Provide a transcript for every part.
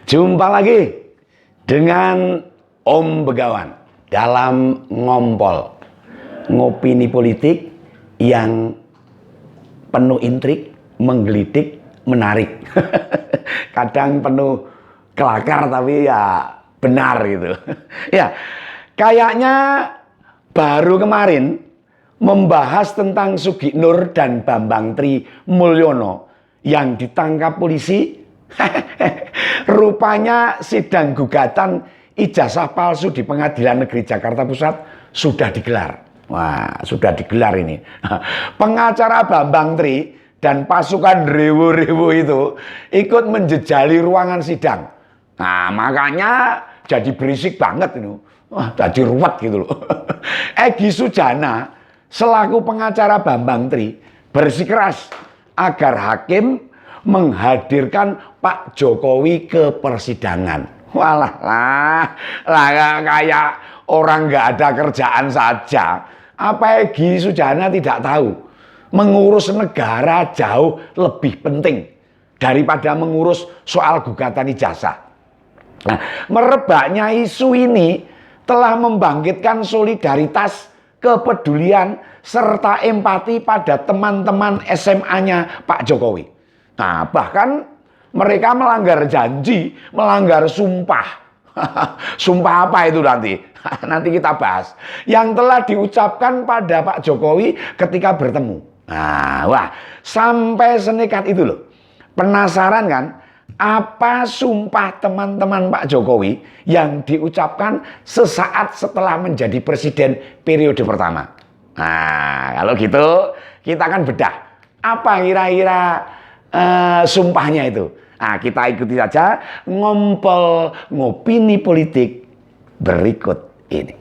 Jumpa lagi dengan Om Begawan dalam ngompol ngopini politik yang penuh intrik, menggelitik, menarik. Kadang penuh kelakar tapi ya benar gitu. Ya, kayaknya baru kemarin membahas tentang Sugiknur dan Bambang Tri Mulyono yang ditangkap polisi. Rupanya sidang gugatan ijazah palsu di Pengadilan Negeri Jakarta Pusat sudah digelar. Wah, sudah digelar ini. Pengacara Bambang Tri dan pasukan rewo-rewo itu ikut menjejali ruangan sidang. Nah, makanya jadi berisik banget itu. Wah, jadi ruwet gitu loh. Egy Sujana selaku pengacara Bambang Tri bersikeras agar hakim menghadirkan Pak Jokowi ke persidangan. Walah lah kayak orang nggak ada kerjaan saja. Apa Egy Sujana tidak tahu mengurus negara jauh lebih penting daripada mengurus soal gugatan ijazah. Nah, merebaknya isu ini telah membangkitkan solidaritas, kepedulian, serta empati pada teman-teman SMA-nya Pak Jokowi. Nah, bahkan mereka melanggar janji, melanggar sumpah. Sumpah apa itu nanti? Nanti kita bahas. Yang telah diucapkan pada Pak Jokowi ketika bertemu. Nah, wah, sampai senekat itu loh. Penasaran kan? Apa sumpah teman-teman Pak Jokowi yang diucapkan sesaat setelah menjadi presiden periode pertama? Nah, kalau gitu kita akan bedah. Apa kira-kira sumpahnya itu? Nah, kita ikuti saja ngompol ngopini politik berikut ini.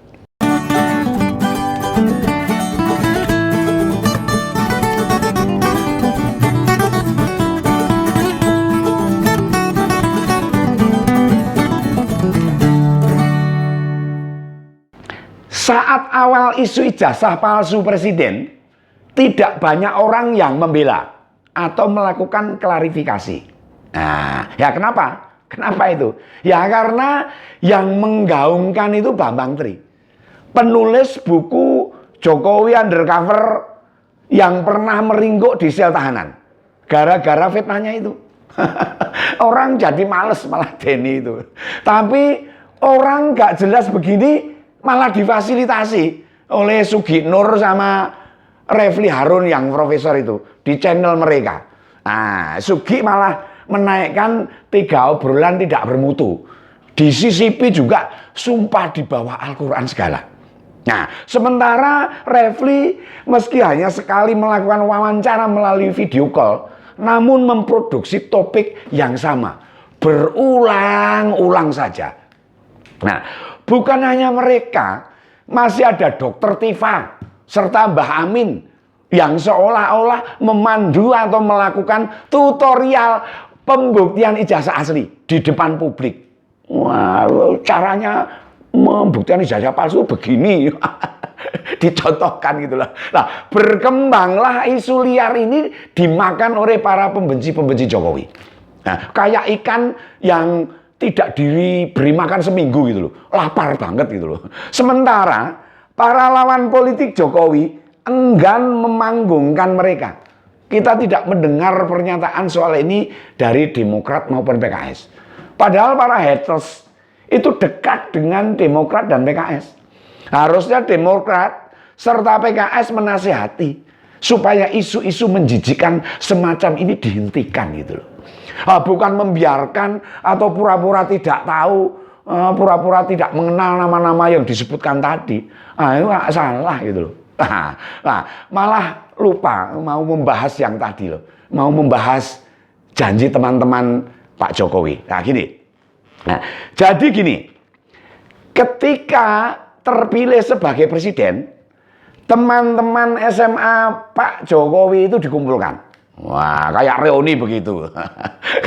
Saat awal isu ijazah palsu presiden, tidak banyak orang yang membela atau melakukan klarifikasi. Nah, ya kenapa? Kenapa itu? Ya karena yang menggaungkan itu Bambang Tri, penulis buku Jokowi Undercover yang pernah meringkuk di sel tahanan. Gara-gara fitnahnya itu. Orang jadi males malah Denny itu. Tapi orang gak jelas begini malah difasilitasi oleh Sugiknur sama Refli Harun yang profesor itu di channel mereka. Nah, Sugi malah menaikkan 3 obrolan tidak bermutu. Di CCP juga sumpah di bawah Al-Quran segala. Nah, sementara Refli meski hanya sekali melakukan wawancara melalui video call, namun memproduksi topik yang sama, berulang-ulang saja. Nah, bukan hanya mereka, masih ada Dokter Tifa serta Mbah Amin yang seolah-olah memandu atau melakukan tutorial pembuktian ijazah asli di depan publik. Wah, caranya membuktikan ijazah palsu begini. Dicontohkan gitulah. Nah, berkembanglah isu liar ini dimakan oleh para pembenci-pembenci Jokowi. Nah, kayak ikan yang tidak diberi makan seminggu gitu loh. Lapar banget gitu loh. Sementara para lawan politik Jokowi enggan memanggungkan mereka. Kita tidak mendengar pernyataan soal ini dari Demokrat maupun PKS. Padahal para haters itu dekat dengan Demokrat dan PKS. Harusnya Demokrat serta PKS menasihati supaya isu-isu menjijikkan semacam ini dihentikan gitu loh. Bukan membiarkan atau pura-pura tidak tahu, pura-pura tidak mengenal nama-nama yang disebutkan tadi. Itu salah gitu loh. Nah, malah lupa mau membahas yang tadi loh. Mau membahas janji teman-teman Pak Jokowi. Nah gini. Nah, jadi gini. Ketika terpilih sebagai presiden, teman-teman SMA Pak Jokowi itu dikumpulkan. Wah, kayak reuni begitu.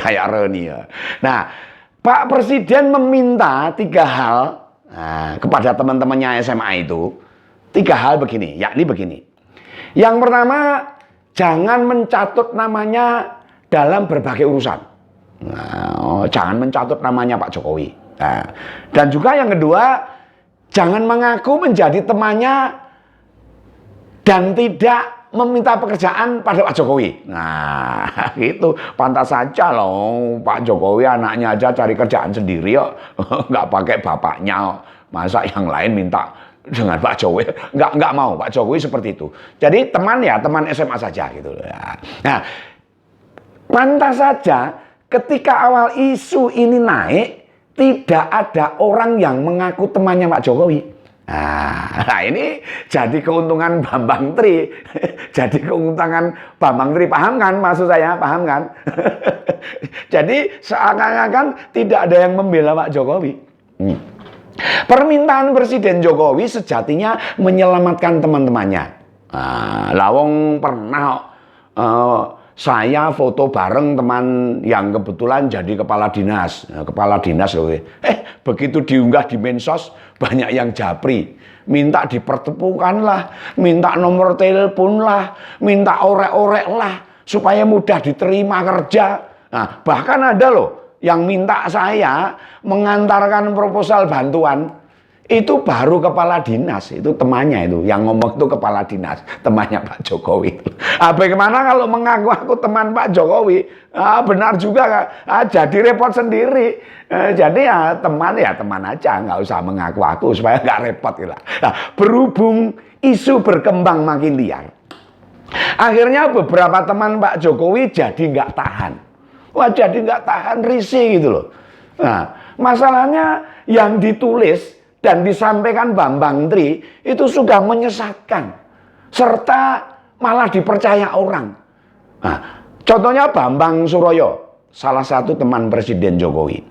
Kayak reuni ya. Nah, Pak Presiden meminta 3 hal kepada teman-temannya SMA itu. 3 hal begini, yakni begini. Yang pertama, jangan mencatut namanya dalam berbagai urusan. Nah, jangan mencatut namanya Pak Jokowi. Nah, dan juga yang kedua, jangan mengaku menjadi temannya dan tidak meminta pekerjaan pada Pak Jokowi. Nah, gitu. Pantas saja loh, Pak Jokowi anaknya aja cari kerjaan sendiri kok. Nggak pakai bapaknya. Masa yang lain minta dengan Pak Jokowi? Nggak mau. Pak Jokowi seperti itu. Jadi teman ya, teman SMA saja gitu. Nah, pantas saja ketika awal isu ini naik, tidak ada orang yang mengaku temannya Pak Jokowi. Nah, ini jadi keuntungan Bambang Tri. Jadi keuntungan Bambang Tri, paham kan maksud saya? Paham kan? Jadi seakan-akan tidak ada yang membela Pak Jokowi. Permintaan Presiden Jokowi sejatinya menyelamatkan teman-temannya. Nah, lawong pernah saya foto bareng teman yang kebetulan jadi kepala dinas. Kepala dinas loh. Begitu diunggah di medsos, banyak yang japri. Minta dipertemukan lah, minta nomor telepon lah, minta orek-orek lah, supaya mudah diterima kerja. Nah, bahkan ada loh yang minta saya mengantarkan proposal bantuan. Itu baru kepala dinas, itu temannya itu. Yang ngomong itu kepala dinas, temannya Pak Jokowi. Bagaimana kalau mengaku aku teman Pak Jokowi? Benar juga, jadi repot sendiri. Jadi ya teman aja, nggak usah mengaku aku supaya nggak repot. Gitu. Nah, berhubung isu berkembang makin liar, akhirnya beberapa teman Pak Jokowi jadi nggak tahan. Wah, jadi nggak tahan, risih gitu loh. Nah, masalahnya yang ditulis dan disampaikan Bambang Tri itu sudah menyesatkan, serta malah dipercaya orang. Nah, contohnya Bambang Suroyo, salah satu teman Presiden Jokowi,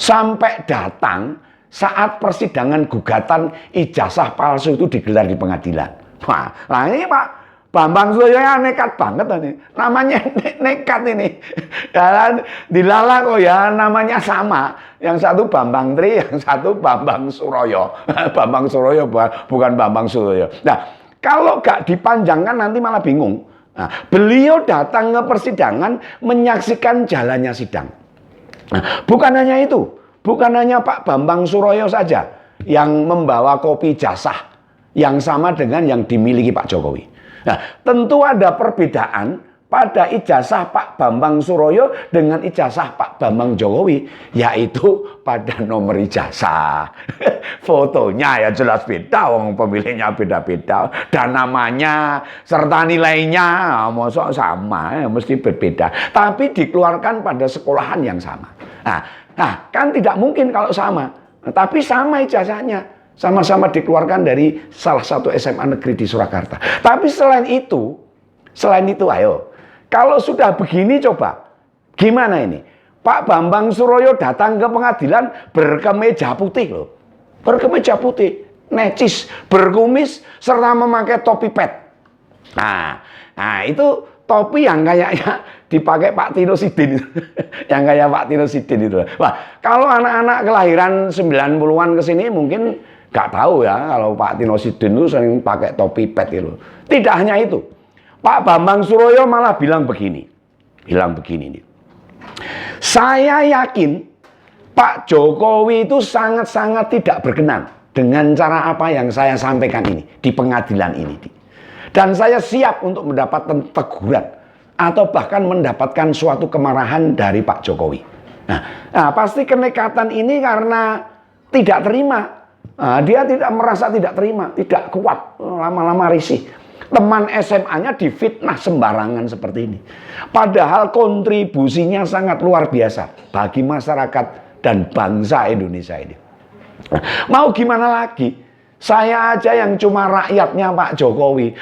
sampai datang saat persidangan gugatan ijazah palsu itu digelar di pengadilan. Nah ini Pak Bambang Suroyo ya nekat banget ini. Namanya nekat ini. Dan dilalah kok ya namanya sama. Yang satu Bambang Tri, yang satu Bambang Suroyo. Bambang Suroyo bukan Bambang Suroyo. Nah, kalau gak dipanjangkan nanti malah bingung. Nah, beliau datang ke persidangan menyaksikan jalannya sidang. Nah, bukan hanya itu. Bukan hanya Pak Bambang Suroyo saja yang membawa kopi ijazah yang sama dengan yang dimiliki Pak Jokowi. Nah, tentu ada perbedaan pada ijazah Pak Bambang Suroyo dengan ijazah Pak Bambang Jokowi, yaitu pada nomor ijazah. Fotonya ya jelas beda, wong pemilihnya beda-beda, dan namanya serta nilainya mosok sama, ya, mesti berbeda. Tapi dikeluarkan pada sekolahan yang sama. Nah, kan tidak mungkin kalau sama, tapi sama ijazahnya. Sama-sama dikeluarkan dari salah satu SMA negeri di Surakarta. Tapi selain itu ayo, kalau sudah begini coba, gimana ini? Pak Bambang Suroyo datang ke pengadilan berkemeja putih loh. Berkemeja putih, necis, berkumis, serta memakai topi pet. Nah itu topi yang kayaknya dipakai Pak Tino Sidin. Yang kayak Pak Tino Sidin itu. Wah, kalau anak-anak kelahiran 90-an ke sini mungkin gak tahu ya kalau Pak Tino Sidin itu sering pakai topi pet itu. Tidak hanya itu. Pak Bambang Suroyo malah bilang begini. Nih. Saya yakin Pak Jokowi itu sangat-sangat tidak berkenan dengan cara apa yang saya sampaikan ini di pengadilan ini. Dan saya siap untuk mendapatkan teguran atau bahkan mendapatkan suatu kemarahan dari Pak Jokowi. Nah, pasti kenekatan ini karena tidak terima. Dia tidak merasa tidak terima, tidak kuat, lama-lama risih. Teman SMA-nya difitnah sembarangan seperti ini. Padahal kontribusinya sangat luar biasa bagi masyarakat dan bangsa Indonesia ini. Mau gimana lagi? Saya aja yang cuma rakyatnya Pak Jokowi,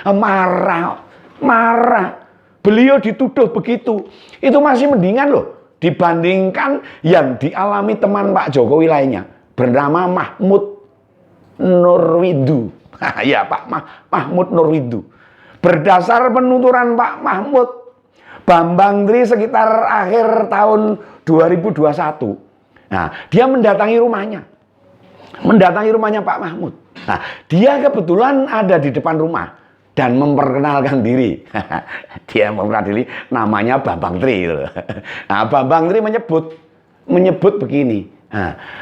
marah. Beliau dituduh begitu. Itu masih mendingan loh dibandingkan yang dialami teman Pak Jokowi lainnya. Bernama Mahmud Nurwidu. Ya Pak Mahmud Nurwidu. Berdasar penuturan Pak Mahmud, Bambang Tri sekitar akhir tahun 2021. Nah, dia mendatangi rumahnya Pak Mahmud. Nah, dia kebetulan ada di depan rumah. dan memperkenalkan diri. Dia memperkenalkan diri, namanya Bambang Tri. Nah, Bambang Tri menyebut begini,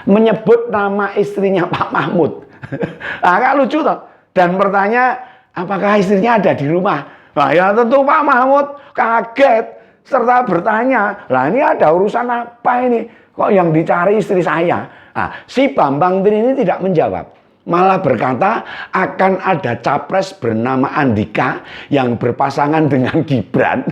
menyebut nama istrinya Pak Mahmud. Nah, kan lucu toh. Dan bertanya, apakah istrinya ada di rumah? Nah, ya tentu Pak Mahmud kaget serta bertanya, lah ini ada urusan apa ini? Kok yang dicari istri saya? Nah, si Bambang Tri ini tidak menjawab. Malah berkata akan ada capres bernama Andika yang berpasangan dengan Gibran.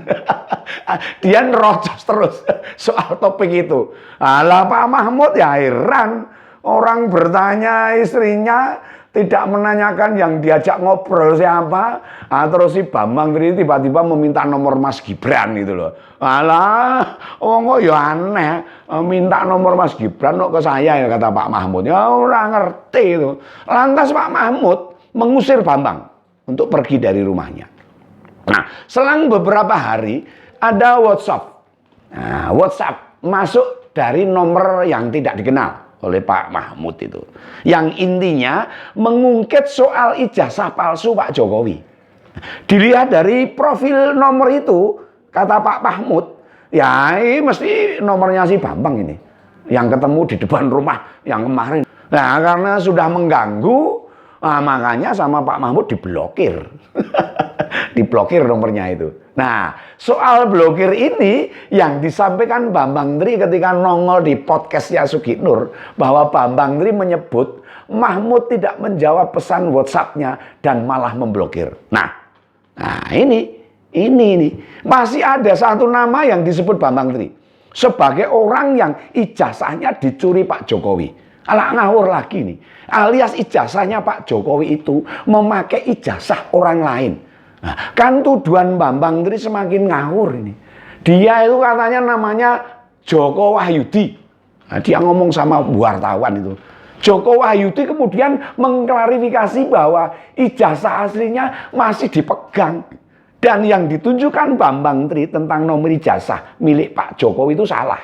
Dia nerocos terus soal topik itu. Alah, Pak Mahmud ya heran. Orang bertanya istrinya tidak menanyakan yang diajak ngobrol siapa. Terus si Bambang Tri tiba-tiba meminta nomor Mas Gibran gitu loh. Alah, kok ya aneh. Minta nomor Mas Gibran kok ke saya ya, kata Pak Mahmud. Ya orang ngerti itu. Lantas Pak Mahmud mengusir Bambang untuk pergi dari rumahnya. Nah, selang beberapa hari ada WhatsApp. Nah, WhatsApp masuk dari nomor yang tidak dikenal oleh Pak Mahmud itu. Yang intinya mengungkit soal ijazah palsu Pak Jokowi. Dilihat dari profil nomor itu, kata Pak Mahmud, ya ini mesti nomornya si Bambang ini. Yang ketemu di depan rumah yang kemarin. Nah, karena sudah mengganggu, makanya sama Pak Mahmud diblokir. Diblokir nomornya itu. Nah, soal blokir ini yang disampaikan Bambang Tri ketika nongol di podcastnya Sugi Nur, bahwa Bambang Tri menyebut Mahmud tidak menjawab pesan WhatsApp-nya dan malah memblokir. Nah ini masih ada satu nama yang disebut Bambang Tri sebagai orang yang ijazahnya dicuri Pak Jokowi. Alah, ngawur lagi nih. Alias ijazahnya Pak Jokowi itu memakai ijazah orang lain. Nah, kan tuduhan Bambang Tri semakin ngawur ini. Dia itu katanya namanya Joko Wahyudi. Nah, dia ngomong sama wartawan itu. Joko Wahyudi kemudian mengklarifikasi bahwa ijazah aslinya masih dipegang. Dan yang ditunjukkan Bambang Tri tentang nomor ijazah milik Pak Jokowi itu salah.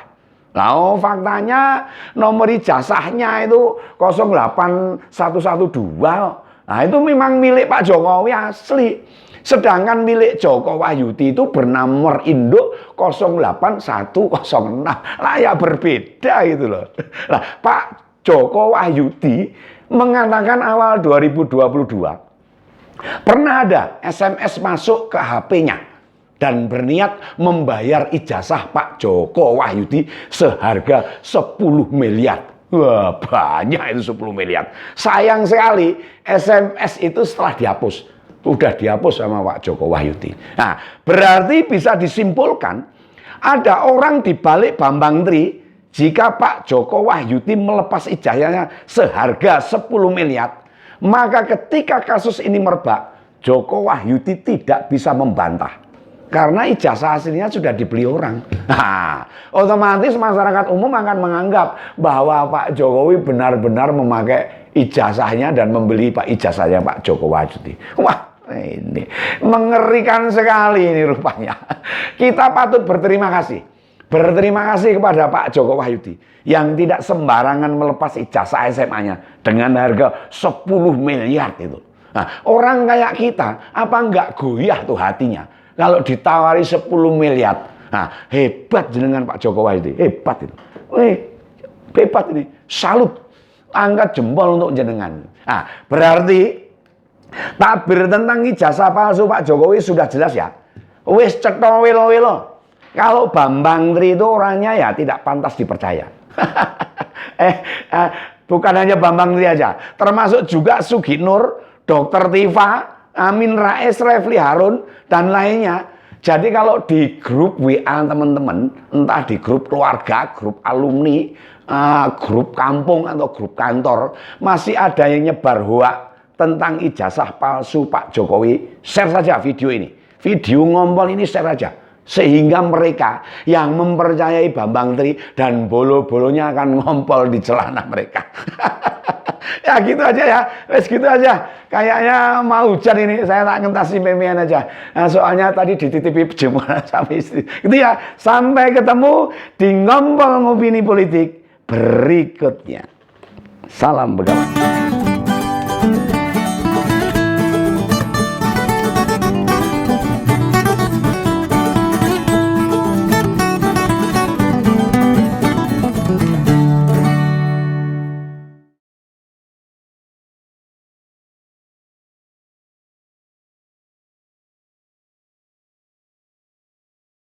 Nah, faktanya nomor ijazahnya itu 08112. Nah, itu memang milik Pak Jokowi asli. Sedangkan milik Joko Wahyudi itu bernomor induk 08106. Lah ya berbeda gitu loh. Nah, Pak Joko Wahyudi mengatakan awal 2022 pernah ada SMS masuk ke HP-nya dan berniat membayar ijazah Pak Joko Wahyudi seharga 10 miliar. Wah, banyak itu 10 miliar. Sayang sekali SMS itu setelah dihapus. Udah dihapus sama Pak Joko Wahyudi. Nah, berarti bisa disimpulkan ada orang di balik Bambang Tri jika Pak Joko Wahyudi melepas ijazahnya seharga 10 miliar. Maka ketika kasus ini merebak, Joko Wahyudi tidak bisa membantah. Karena ijazah aslinya sudah dibeli orang. Nah, otomatis masyarakat umum akan menganggap bahwa Pak Jokowi benar-benar memakai ijazahnya dan membeli ijazahnya Pak Joko Wahyudi. Wah, ini mengerikan sekali ini rupanya. Kita patut berterima kasih. Berterima kasih kepada Pak Joko Wahyudi yang tidak sembarangan melepas ijazah SMA-nya dengan harga 10 miliar itu. Nah, orang kayak kita apa enggak goyah tuh hatinya kalau ditawari 10 miliar. Nah, hebat jenengan Pak Joko Wahyudi, hebat itu. Hebat ini. Salut. Angkat jempol untuk jenengan. Nah, berarti tabir tentang ijazah palsu Pak Jokowi sudah jelas ya. Wis cetha welo-welo. Kalau Bambang Tri itu orangnya ya tidak pantas dipercaya. Bukan hanya Bambang Tri aja, termasuk juga Sugi Nur, Dr. Tifa, Amin Rais, Refli Harun dan lainnya. Jadi kalau di grup WA teman-teman, entah di grup keluarga, grup alumni, grup kampung atau grup kantor, masih ada yang nyebar hoak tentang ijazah palsu Pak Jokowi, share saja video ini. Video ngompol ini share saja. Sehingga mereka yang mempercayai Bambang Tri dan bolo-bolonya akan ngompol di celana mereka. Ya gitu aja ya, wes gitu aja. Kayaknya mau hujan ini, saya tak ngentasi memian aja. Nah, soalnya tadi dititipi jemuran sama istri. Gitu ya, sampai ketemu di ngompol opini politik berikutnya. Salam begawan.